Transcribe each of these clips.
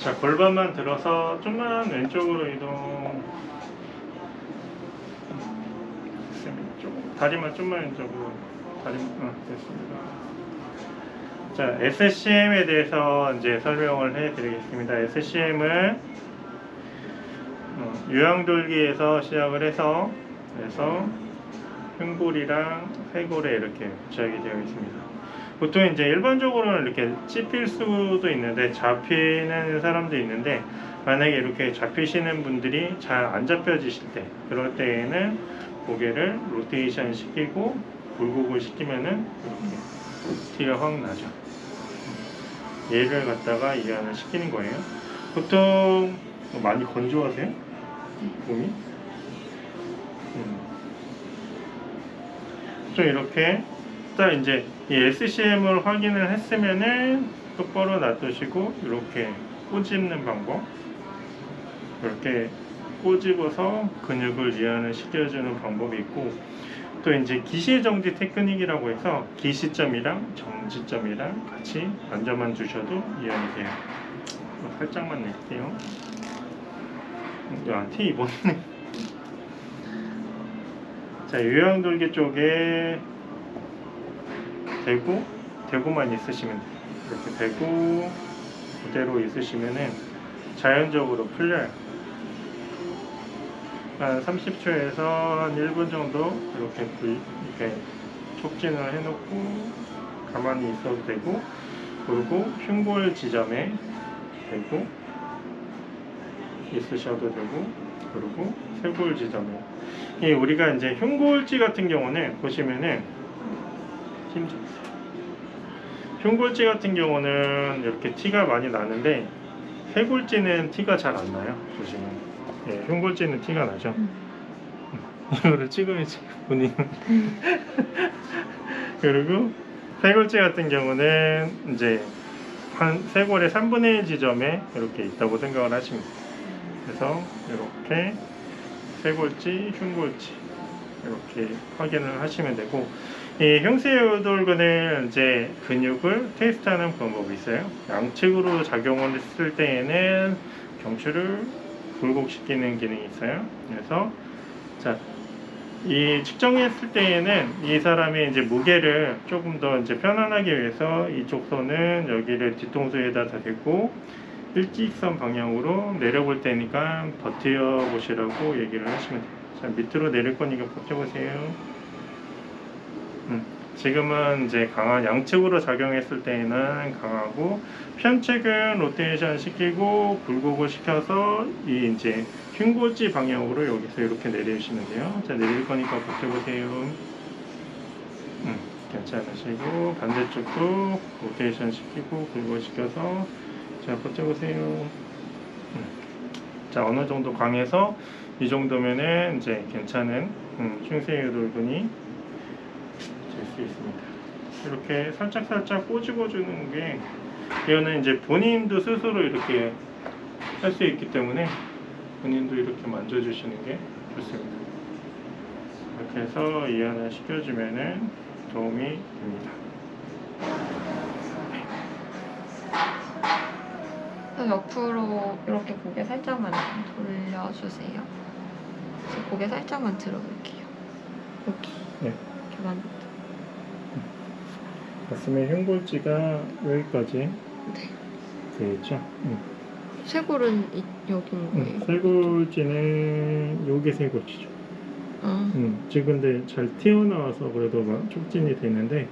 자, 골반만 들어서 좀만 왼쪽으로 이동. 다리만 좀만 왼쪽으로. 됐습니다. 자, SCM에 대해서 이제 설명을 해드리겠습니다. SCM은 유양돌기에서 시작을 해서 그래서 흉골이랑 쇄골에 이렇게 부착이 되어 있습니다. 보통 이제 일반적으로는 이렇게 찝힐 수도 있는데 잡히는 사람도 있는데, 만약에 이렇게 잡히시는 분들이 잘 안 잡혀지실 때, 그럴 때에는 고개를 로테이션 시키고 굴곡을 시키면은 이렇게 티가 확 나죠. 얘를 갖다가 이완을 시키는 거예요. 보통 많이 건조하세요? 몸이? 좀 이렇게 딱 이제 이 SCM을 확인을 했으면은 똑바로 놔두시고 이렇게 꼬집는 방법, 이렇게 꼬집어서 근육을 이완을 시켜주는 방법이 있고, 또 이제 기시정지 테크닉이라고 해서 기시점이랑 정지점이랑 같이 만져만 주셔도 이완이 돼요. 살짝만 낼게요. 야, 티 입었네. 자, 유양돌기 쪽에 대고만 있으시면 돼요. 이렇게 대고 그대로 있으시면은 자연적으로 풀려요. 한 30초에서 한 1분 정도 이렇게 촉진을 해놓고 가만히 있어도 되고, 그리고 흉골 지점에 대고 있으셔도 되고, 그리고 쇄골 지점에, 우리가 이제 흉골지 같은 경우는 보시면은 흉골지 같은 경우는 이렇게 티가 많이 나는데, 쇄골지는 티가 잘 안 나요. 보시면 흉골지는 티가 나죠. 이거를 찍어야지 본인. 그리고 쇄골지 같은 경우는 이제 한 쇄골의 3분의 1 지점에 이렇게 있다고 생각을 하시면 돼요. 그래서 이렇게 쇄골지, 흉골지 이렇게 확인을 하시면 되고, 이 흉쇄유돌근을 이제 근육을 테스트하는 방법이 있어요. 양측으로 작용을 했을 때에는 경추를 굴곡시키는 기능이 있어요. 그래서 자, 이 측정했을 때에는 이 사람의 이제 무게를 조금 더 이제 편안하게 위해서 이쪽 손은 여기를 뒤통수에다 대고 일직선 방향으로 내려볼 테니까 버텨 보시라고 얘기를 하시면 돼요. 자, 밑으로 내릴 거니까 버텨 보세요. 지금은 이제 강한 양측으로 작용했을 때에는 강하고, 편측은 로테이션 시키고 굴곡을 시켜서 이 이제 흉골지 방향으로 여기서 이렇게 내리시면 돼요. 자, 내릴 거니까 버텨보세요. 괜찮으시고, 반대쪽도 로테이션 시키고 굴곡 시켜서, 자, 버텨보세요. 자, 어느 정도 강해서 이 정도면은 이제 괜찮은 흉쇄유돌근이 될 수 있습니다. 이렇게 살짝 꼬집어 주는 게, 이거는 이제 본인도 스스로 이렇게 할 수 있기 때문에 본인도 이렇게 만져주시는 게 좋습니다. 이렇게 해서 이완을 시켜주면은 도움이 됩니다. 옆으로 이렇게 고개 살짝만 돌려주세요. 고개 살짝만 들어볼게요. 여기. 네. 이렇게 만져. 가슴의 흉골지가 여기까지 되겠죠? 쇄골은 여기인 거예요? 쇄골지는 요게 쇄골지죠. 지금 근데 잘 튀어나와서 그래도 막 촉진이 되는데,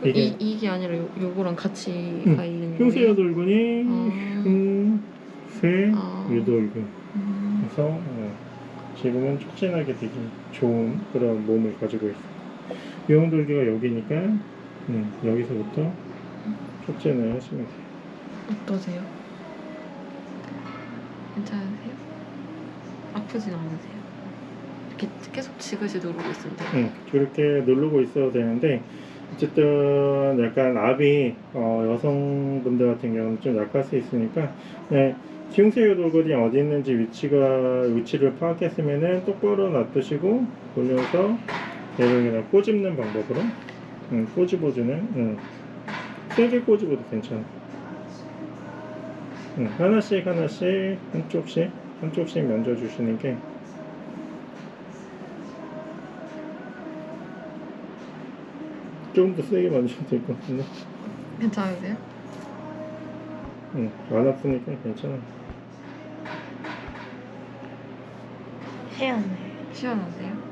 이게 아니라 요거랑 같이 가 있는 거예요? 흉쇄유돌근이 흉쇄유돌근. 그래서 지금은 촉진하게 되기 좋은 그런 몸을 가지고 있어요. 유형돌기가 여기니까 여기서부터 촉진을 하시면 돼요. 어떠세요? 괜찮으세요? 아프진 않으세요? 이렇게 계속 지그시 누르고 있으면 돼요? 그렇게 누르고 있어도 되는데, 어쨌든 약간 압이 여성분들 같은 경우는 좀 약할 수 있으니까, 흉쇄유돌근이 어디 있는지 위치를 파악했으면은 똑바로 놔두시고 돌려서 얘를 그냥 꼬집는 방법으로 꼬집어주는, 세게 꼬집어도 괜찮아. 하나씩 한쪽씩 만져주시는 게 좀 더 세게 만져도 될 것 같은데. 괜찮으세요? 안 아프니까 괜찮아. 시원해. 시원하세요?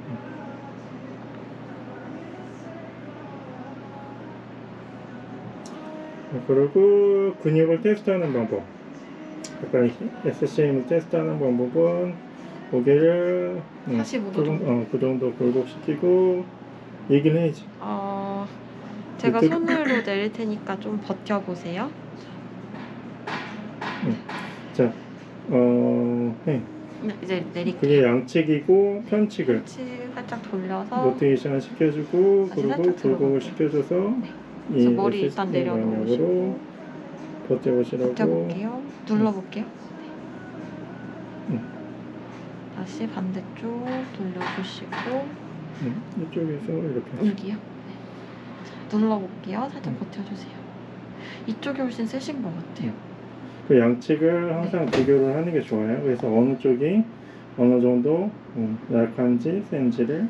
그리고 근육을 테스트하는 방법. 약간 SCM을 테스트하는 방법은 고개를 45도 조금, 정도. 그 정도 굴곡시키고 얘기를 해야지. 제가 밑으로. 손으로 내릴 테니까 좀 버텨보세요. 자, 해. 네, 이제 내릴게요. 그게 양측이고 편측을 팔꿈치 살짝 돌려서 로테이션 시켜주고 다시 그리고 살짝 굴곡을 들어가고요. 시켜줘서 네. 이 그래서 머리 일단 SCM 방향으로 내려놓으시고 버텨보시라고. 버텨볼게요. 눌러볼게요. 네. 응. 다시 반대쪽 돌려주시고 이쪽에서 이렇게. 여기요. 네. 자, 눌러볼게요. 살짝 버텨주세요. 이쪽이 훨씬 세신 것 같아요. 그 양측을 항상 비교를 하는 게 좋아요. 그래서 어느 쪽이 어느 정도 약한지 센지를.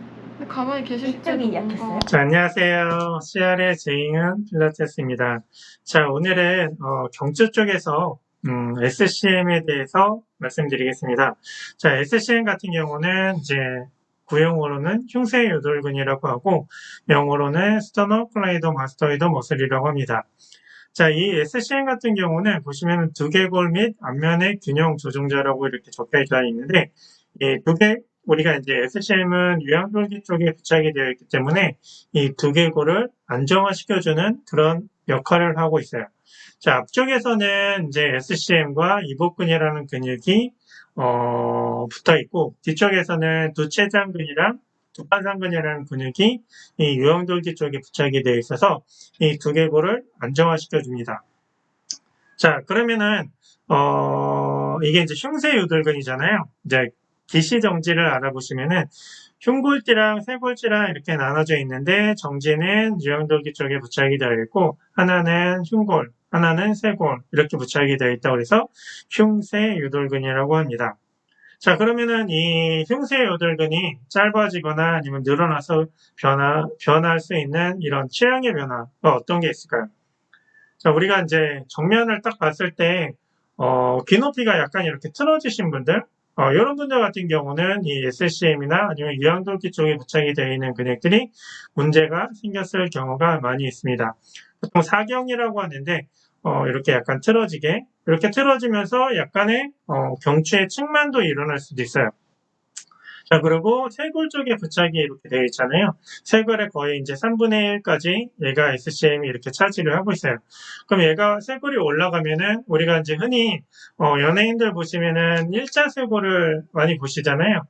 가만히 계실 때도 이쪽이 뭔가 약했어요? 자, 안녕하세요. CR의 제잉은 필라테스입니다. 자, 오늘은 경추 쪽에서 SCM에 대해서 말씀드리겠습니다. 자, SCM 같은 경우는 이제 구용어로는 흉쇄 요돌근이라고 하고 영어로는 스터너클라이더 마스터이더 머슬이라고 합니다. 자, 이 SCM 같은 경우는 보시면 두개골 및 앞면의 균형 조종자라고 이렇게 적혀 있는데, 우리가 이제 SCM은 유양돌기 쪽에 부착이 되어 있기 때문에 이 두개골을 안정화시켜주는 그런 역할을 하고 있어요. 자, 앞쪽에서는 이제 SCM과 이복근이라는 근육이 붙어 있고, 뒤쪽에서는 두췌장근이랑 두판상근이라는 근육이 이 유형돌기 쪽에 부착이 되어 있어서 이 두개골을 안정화시켜 줍니다. 자, 그러면은 이게 이제 흉쇄유돌근이잖아요. 이제 기시 정지를 알아보시면은 흉골지랑 쇄골지랑 이렇게 나눠져 있는데 정지는 유형돌기 쪽에 부착이 되어 있고 하나는 흉골, 하나는 쇄골 이렇게 부착이 되어 있다고 해서 흉쇄유돌근이라고 합니다. 자, 그러면은 이 흉쇄요돌근이 짧아지거나 아니면 늘어나서 변할 수 있는 이런 체형의 변화가 어떤 게 있을까요? 자, 우리가 이제 정면을 딱 봤을 때, 귀 높이가 약간 이렇게 틀어지신 분들, 이런 분들 같은 경우는 이 SCM이나 아니면 유양돌기 쪽에 부착이 되어 있는 근육들이 문제가 생겼을 경우가 많이 있습니다. 보통 사경이라고 하는데, 이렇게 약간 틀어지게, 이렇게 틀어지면서 약간의, 경추의 측만도 일어날 수도 있어요. 자, 그리고 쇄골 쪽에 부착이 이렇게 되어 있잖아요. 쇄골의 거의 이제 3분의 1까지 얘가 SCM이 이렇게 차지를 하고 있어요. 그럼 얘가 쇄골이 올라가면은 우리가 이제 흔히 연예인들 보시면은 일자 쇄골을 많이 보시잖아요.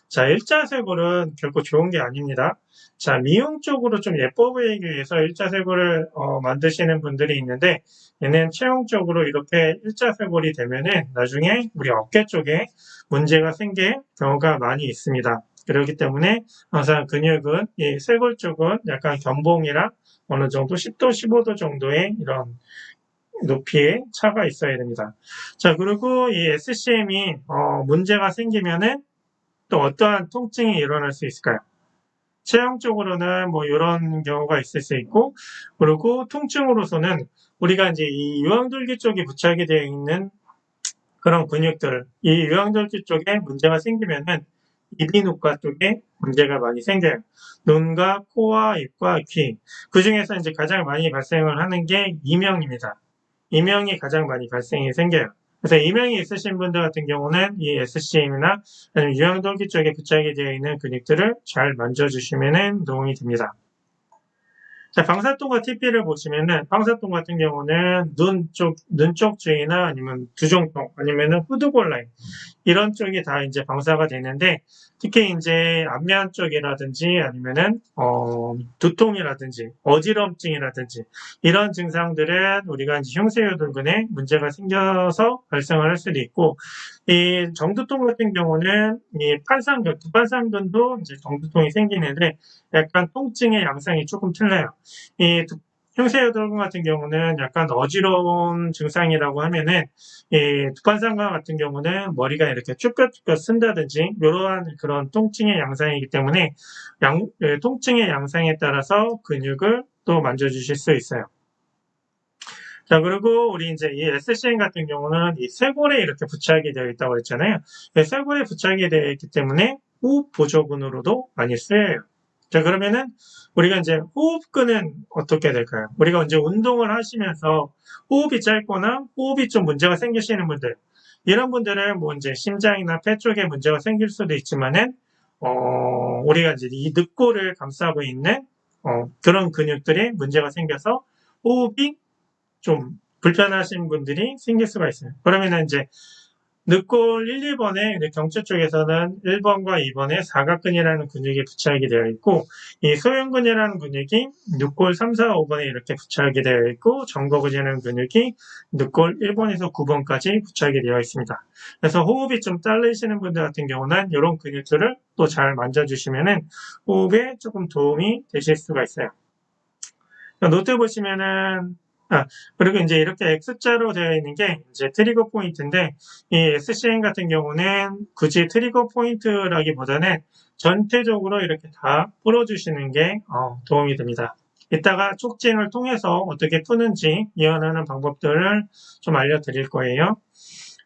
자, 일자 쇄골은 결코 좋은 게 아닙니다. 자, 미용 쪽으로 좀 예뻐 보이기 위해서 일자 쇄골을 만드시는 분들이 있는데 얘는 최종적으로 이렇게 일자 쇄골이 되면은 나중에 우리 어깨 쪽에 문제가 생길 경우가 많이 있습니다. 그렇기 때문에 항상 근육은 이 쇄골 쪽은 약간 견봉이랑 어느 정도 10도, 15도 정도의 이런 높이의 차가 있어야 됩니다. 자, 그리고 이 SCM이 문제가 생기면은 또 어떠한 통증이 일어날 수 있을까요? 체형적으로는 뭐 이런 경우가 있을 수 있고, 그리고 통증으로서는 우리가 이제 이 유황돌기 쪽에 부착이 되어 있는 그런 근육들, 이 유황돌기 쪽에 문제가 생기면은 이비인후과 쪽에 문제가 많이 생겨요. 눈과 코와 입과 귀. 그 중에서 이제 가장 많이 발생을 하는 게 이명입니다. 이명이 가장 많이 발생이 생겨요. 그래서 이명이 있으신 분들 같은 경우는 이 SCM이나 아니면 유황돌기 쪽에 부착이 되어 있는 근육들을 잘 만져주시면 도움이 됩니다. 자, 방사통과 TP를 보시면은, 방사통 같은 경우는 눈 쪽 주위나 아니면 두종통, 아니면은 후두골 라인, 이런 쪽이 다 이제 방사가 되는데, 특히 이제 안면 쪽이라든지 아니면은, 두통이라든지, 어지럼증이라든지, 이런 증상들은 우리가 이제 흉쇄유돌근에 문제가 생겨서 발생을 할 수도 있고, 이 정두통 같은 경우는 이 판상근, 두판상근도 이제 정두통이 생기는데, 약간 통증의 양상이 조금 틀려요. 이 흉쇄여돌근 같은 경우는 약간 어지러운 증상이라고 하면은 이 두판상관 같은 경우는 머리가 이렇게 쭈뼛쭈뼛 쓴다든지 이러한 그런 통증의 양상이기 때문에 통증의 양상에 따라서 근육을 또 만져주실 수 있어요. 자, 그리고 우리 이제 이 SCM 같은 경우는 이 쇄골에 이렇게 부착이 되어 있다고 했잖아요. 쇄골에 부착이 되어 있기 때문에 호흡 보조근으로도 많이 쓰여요. 자, 그러면은 우리가 이제 호흡근은 어떻게 될까요? 우리가 이제 운동을 하시면서 호흡이 짧거나 호흡이 좀 문제가 생기시는 분들, 이런 분들은 뭐 이제 심장이나 폐 쪽에 문제가 생길 수도 있지만은, 우리가 이제 이 늑골을 감싸고 있는, 그런 근육들이 문제가 생겨서 호흡이 좀 불편하신 분들이 생길 수가 있어요. 그러면은 이제 늑골 1, 2번에 경추 쪽에서는 1번과 2번에 사각근이라는 근육이 부착이 되어 있고, 이 소형근이라는 근육이 늑골 3, 4, 5번에 이렇게 부착이 되어 있고, 정거근이라는 근육이 늑골 1번에서 9번까지 부착이 되어 있습니다. 그래서 호흡이 좀 딸리시는 분들 같은 경우는 이런 근육들을 또 잘 만져주시면은 호흡에 조금 도움이 되실 수가 있어요. 노트 보시면은, 그리고 이제 이렇게 X자로 되어 있는 게 이제 트리거 포인트인데, 이 SCM 같은 경우는 굳이 트리거 포인트라기보다는 전체적으로 이렇게 다 풀어주시는 게 도움이 됩니다. 이따가 촉진을 통해서 어떻게 푸는지 이해하는 방법들을 좀 알려드릴 거예요.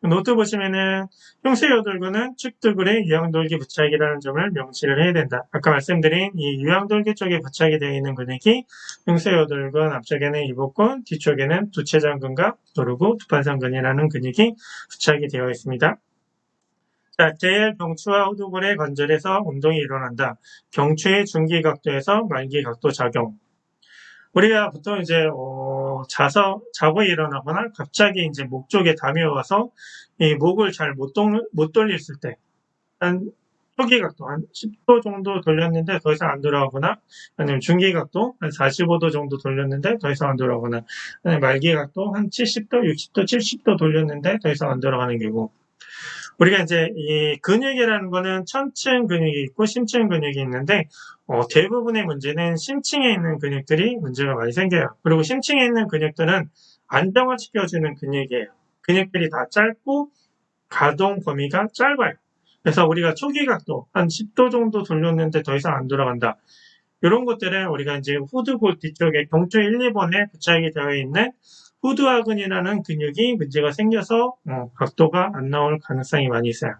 노트 보시면은 흉쇄여돌근은 측두근에 유양돌기 부착이라는 점을 명시를 해야 된다. 아까 말씀드린 이 유양돌기 쪽에 부착이 되어 있는 근육이 흉쇄여돌근, 앞쪽에는 이복근, 뒤쪽에는 두체장근과 도루구, 두판상근이라는 근육이 부착이 되어 있습니다. 자, 제일 경추와 후두근의 관절에서 운동이 일어난다. 경추의 중기각도에서 말기각도 작용. 우리가 보통 이제 자고 일어나거나 갑자기 이제 목 쪽에 담이 와서 이 목을 잘 못 돌렸을 때, 한 초기각도 한 10도 정도 돌렸는데 더 이상 안 돌아오거나, 아니면 중기각도 한 45도 정도 돌렸는데 더 이상 안 돌아오거나, 아니면 말기각도 한 70도, 60도, 70도 돌렸는데 더 이상 안 돌아가는 경우. 우리가 이제 이 근육이라는 거는 천층 근육이 있고 심층 근육이 있는데, 대부분의 문제는 심층에 있는 근육들이 문제가 많이 생겨요. 그리고 심층에 있는 근육들은 안정화시켜주는 근육이에요. 근육들이 다 짧고 가동 범위가 짧아요. 그래서 우리가 초기 각도 한 10도 정도 돌렸는데 더 이상 안 돌아간다. 이런 것들은 우리가 이제 후두골 뒤쪽에 경추 1, 2번에 부착이 되어 있는 후두하근이라는 근육이 문제가 생겨서 각도가 안 나올 가능성이 많이 있어요.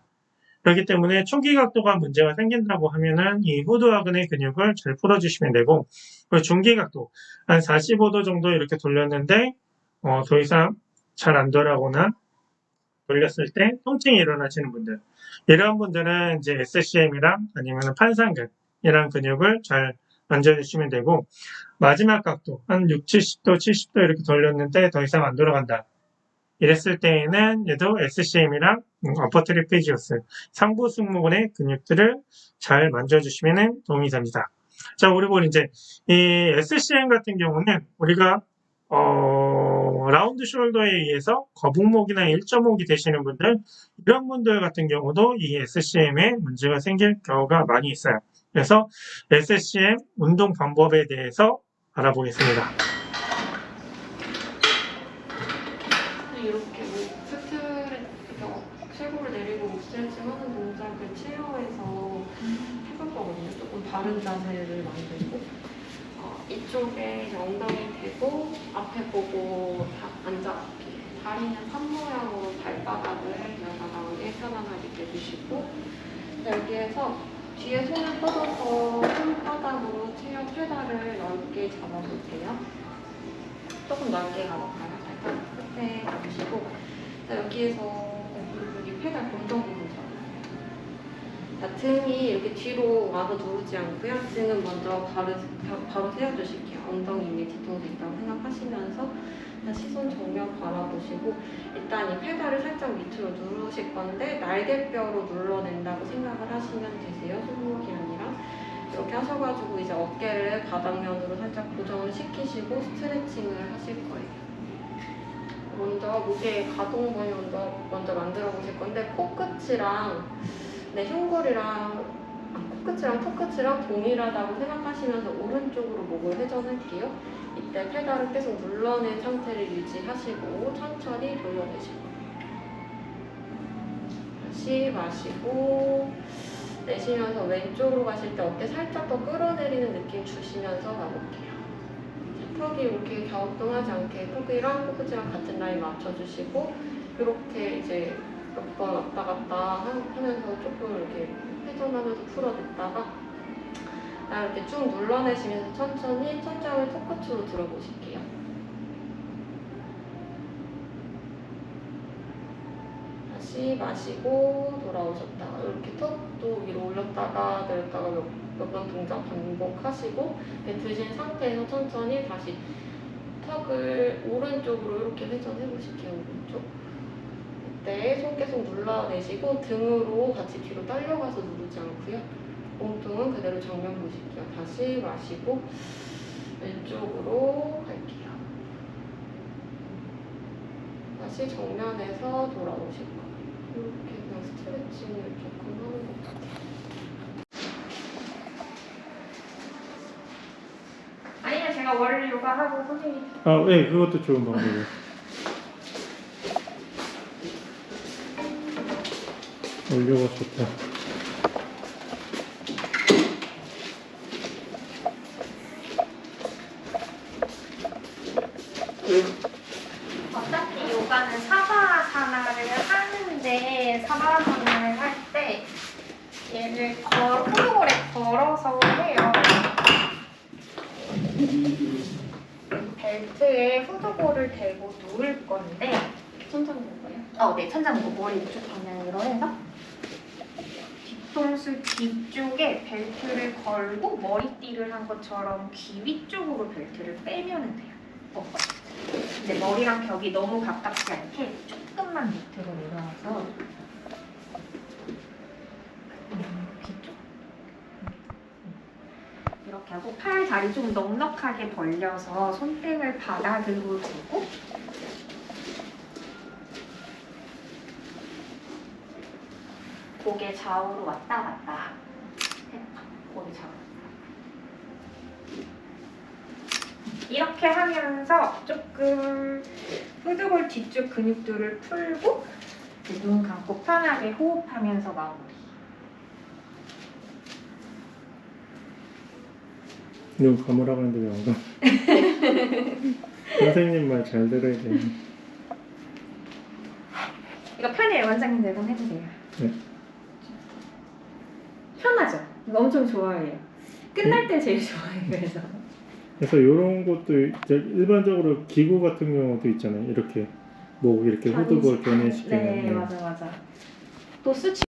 그렇기 때문에 초기 각도가 문제가 생긴다고 하면은 이 후두하근의 근육을 잘 풀어주시면 되고, 그리고 중기 각도 한 45도 정도 이렇게 돌렸는데 더 이상 잘 안 돌아오거나 돌렸을 때 통증이 일어나시는 분들, 이런 분들은 이제 SCM이랑 아니면 판상근이랑 근육을 잘 만져주시면 되고, 마지막 각도 한 6, 70도, 70도 이렇게 돌렸는데 더 이상 안 돌아간다. 이랬을 때에는 얘도 SCM이랑 어퍼 트리피지우스 상부 승모근의 근육들을 잘 만져주시면 도움이 됩니다. 자, 그리고 이제 이 SCM 같은 경우는 우리가 라운드 숄더에 의해서 거북목이나 1.5기 되시는 분들, 이런 분들 같은 경우도 이 SCM에 문제가 생길 경우가 많이 있어요. 그래서 SCM 운동 방법에 대해서 알아보겠습니다. 이렇게 쇄골을 내리고 목 스트레칭 하는 동작을 체어에서 해볼 거거든요. 조금 바른 자세를 만들고 이쪽에 이제 엉덩이 대고 앞에 보고 앉아볼게요. 다리는 판 모양으로 발바닥을 여기다가 편안하게 대주시고, 여기에서 뒤에 손을 뻗어서 손바닥으로 체어 페달을 넓게 잡아볼게요. 조금 넓게 가볼까요? 살짝 끝에 잡으시고, 여기에서 여기 페달 공정 부분 잡아요. 등이 이렇게 뒤로 와서 누르지 않고요. 등은 먼저 바로 세워주실게요. 엉덩이 위에 뒤통수 있다고 생각하시면서 시선 정면 바라보시고, 일단 이 페달을 살짝 밑으로 누르실 건데 날개뼈로 눌러낸다고 생각을 하시면 되세요. 손목이 아니라. 이렇게 하셔가지고 이제 어깨를 바닥면으로 살짝 고정을 시키시고 스트레칭을 하실 거예요. 먼저 목에 가동 부위 먼저 만들어 보실 건데, 코끝이랑 흉골이랑 코끝이랑 턱끝이랑 동일하다고 생각하시면서 오른쪽으로 목을 회전할게요. 이때 페달을 계속 눌러낸 상태를 유지하시고 천천히 돌려내시고 다시 마시고 내쉬면서 왼쪽으로 가실 때 어깨 살짝 더 끌어내리는 느낌 주시면서 가볼게요. 턱이 이렇게 갸우뚱하지 않게 턱이랑 코끝이랑 같은 라인 맞춰주시고 이렇게 이제 몇 번 왔다 갔다 하면서 조금 이렇게 회전하면서 풀어냈다가 이렇게 쭉 눌러내시면서 천천히 천장을 턱끝으로 들어보실게요. 다시 마시고 돌아오셨다가 이렇게 턱도 위로 올렸다가 내렸다가 몇 번 동작 반복하시고 드신 상태에서 천천히 다시 턱을 오른쪽으로 이렇게 회전해 보실게요. 오른쪽. 이때 손 계속 눌러내시고 등으로 같이 뒤로 딸려가서 누르지 않고요. 몸통은 그대로 정면 보실게요. 다시 마시고 왼쪽으로 갈게요. 다시 정면에서 돌아오실 거예요. 이렇게 그냥 스트레칭을 조금 하는 것 같아요. 아니면 제가 월 요가하고 선생님 아, 네, 그것도 좋은 방법이에요. 올려가 좋다. 어차피 요가는 사바아사나를 하는데 사바아사나를 할 때 얘를 후루골에 걸어서 해요. 벨트에 후두골을 대고 누울 건데 천천히 볼까요? 네, 천장 보고 머리 이쪽 방향으로 해서 뒤통수 뒤쪽에 벨트를 걸고 머리띠를 한 것처럼 귀 위쪽으로 벨트를 빼면 돼요. 근데 머리랑 벽이 너무 가깝지 않게 조금만 밑으로 내려와서 귀 쪽. 이렇게 하고 팔 다리 좀 넉넉하게 벌려서 손등을 바닥으로 두고 고개 좌우로 왔다 갔다 해봐. 고개 좌우로. 이렇게 하면서 조금 후두골 뒤쪽 근육들을 풀고 눈 감고 편하게 호흡하면서 마무리. 눈 감으라고 하는데 왜 안 감? 선생님 말 잘 들어야 돼. 이거 편해요. 원장님들 한번 해주세요. 네. 편하죠? 이거 엄청 좋아해요. 끝날 때 제일 좋아해요. 그래서 이런 것도 이제 일반적으로 기구 같은 경우도 있잖아요. 이렇게 목 이렇게 후두골 변해시키는. 네, 맞아. 또 수치